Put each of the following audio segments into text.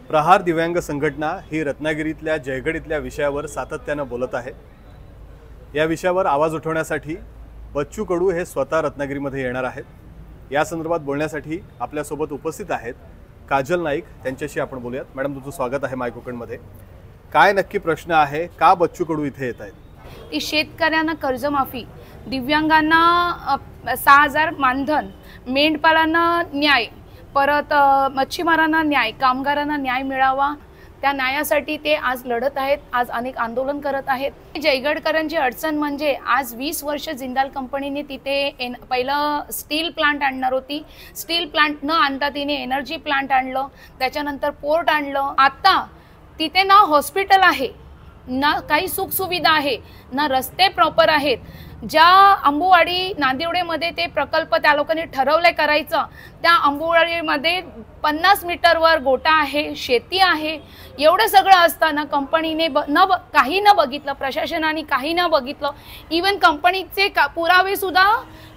प्रहार दिव्यांग संघटना ही रत्नागिरीतल्या जयगड इथल्या विषयावर सातत्याने बोलत आहे। या विषयावर आवाज उठवण्यासाठी बच्चू कडू हे स्वतः रत्नागिरीमध्ये येणार आहेत। या संदर्भात बोलण्यासाठी आपल्या सोबत उपस्थित आहेत काजल नाईक, त्यांच्याशी आपण बोलूयात। मॅडम, तुमचं स्वागत आहे माय कोकणमध्ये। काय नक्की प्रश्न आहे, का बच्चू कडू इथे येत आहेत? ती शेतकऱ्यांना कर्जमाफी, दिव्यांगांना 6000 मानधन, मेंढपाळांना न्याय, परत मच्छीमारांना न्याय, कामगारांना न्याय मिळावा, त्या न्यायासाठी ते आज लढत आहेत। आज अनेक आंदोलन करत आहेत। जयगडकरांची अडचण म्हणजे आज 20 वर्ष जिंदाल कंपनीने तिथे पहिलं स्टील प्लांट आणणार होती। स्टील प्लांट न आणता तिने एनर्जी प्लांट आणलं, त्याच्यानंतर पोर्ट आणलं। आता तिथे ना हॉस्पिटल आहे, ना काही सुख सुविधा आहे, ना रस्ते प्रॉपर आहेत। ज्या अंबुवाडी नांदिवडेमध्ये ते प्रकल्प त्या लोकांनी ठरवले करायचं, त्या अंबुवाडीमध्ये 50 मीटरवर गोटा आहे, शेती आहे। एवढं सगळं असताना कंपनीने काही न बघितलं, प्रशासनाने काही न बघितलं। इवन कंपनीचे पुरावे सुद्धा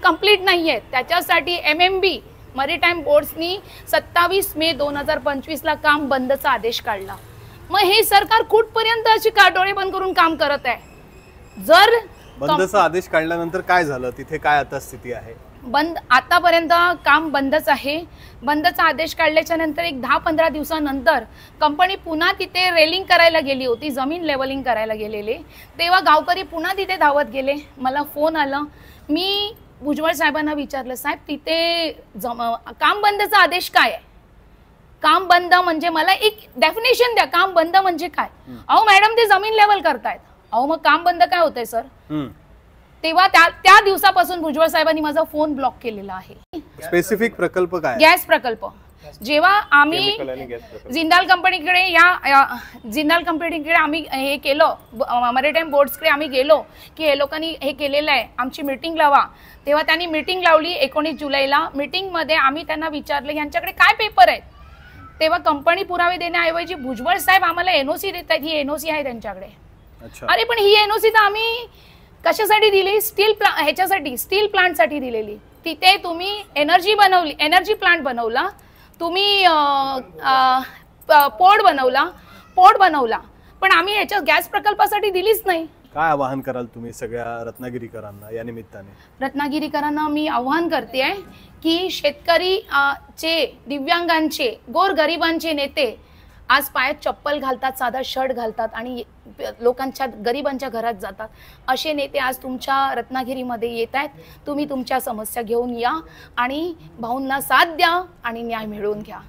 कंप्लीट नाही आहेत। त्याच्यासाठी MMB मरीटाईम बोर्ड्सनी 27 मे 2025 ला काम बंदचा आदेश काढला। मग हे सरकार कुठपर्यंत अशी डोळे बंद करून काम करत आहे? जर बंदचा आदेश काढल्यानंतर काय झालं, तिथे काय आता स्थिती आहे? बंद आतापर्यंत काम बंदच आहे। बंदचा आदेश काढल्याच्या नंतर एक 10-15 दिवसानंतर कंपनी पुन्हा तिथे रेलिंग करायला गेली होती, जमीन लेवलिंग करायला गेलेले। तेव्हा गावकरी पुन्हा तिथे धावत गेले। मला फोन आला, मी भुजबळ साहेबांना विचारलं, साहेब तिथे काम बंदचा आदेश काय आहे? काम बंद म्हणजे मला एक डेफिनेशन द्या, काम बंद म्हणजे काय? अहो मॅडम, ते जमीन लेवल करतायत। अहो मग काम बंद काय होतंय सर? तेव्हा त्या दिवसापासून भुजबळ साहेबांनी माझा फोन ब्लॉक केलेला आहे। स्पेसिफिक प्रकल्प काय? गॅस प्रकल्प। जेव्हा आम्ही जिंदाल कंपनीकडे आम्ही हे केलं, मरीटाईम बोर्ड्सकडे आम्ही गेलो की हे लोकांनी हे केलेलं आहे, आमची मीटिंग लावा। तेव्हा त्यांनी मीटिंग लावली 19 जुलैला। मीटिंगमध्ये आम्ही त्यांना विचारलं यांच्याकडे काय पेपर आहेत। तेव्हा कंपनी पुरावे देण्याऐवजी भुजबळ साहेब आम्हाला NOC देत आहेत, ही NOC आहे त्यांच्याकडे। अरे पण ही NOC तर आम्ही कशासाठी दिली? स्टील स्टील प्लांटसाठी दिलेली। तिथे तुम्ही एनर्जी प्लांट बनवला, तुम्ही पोर्ट बनवला, पण आम्ही याच्या गॅस प्रकल्पासाठी दिलीच नाही। काय आवाहन कराल तुम्ही सगळ्या रत्नागिरीकरांना या निमित्ताने? रत्नागिरीकरांना मी आवाहन करते की शेतकरी चे, दिव्यांगांचे, गोरगरिबांचे नेते आज पायात चप्पल घालतात, साधा शर्ट घालतात आणि लोकांच्या गरिबांच्या घरात जातात। असे नेते आज तुमच्या रत्नागिरीमध्ये येत आहेत। तुम्ही तुमच्या समस्या घेऊन या आणि भाऊंना साथ द्या आणि न्याय मिळवून घ्या।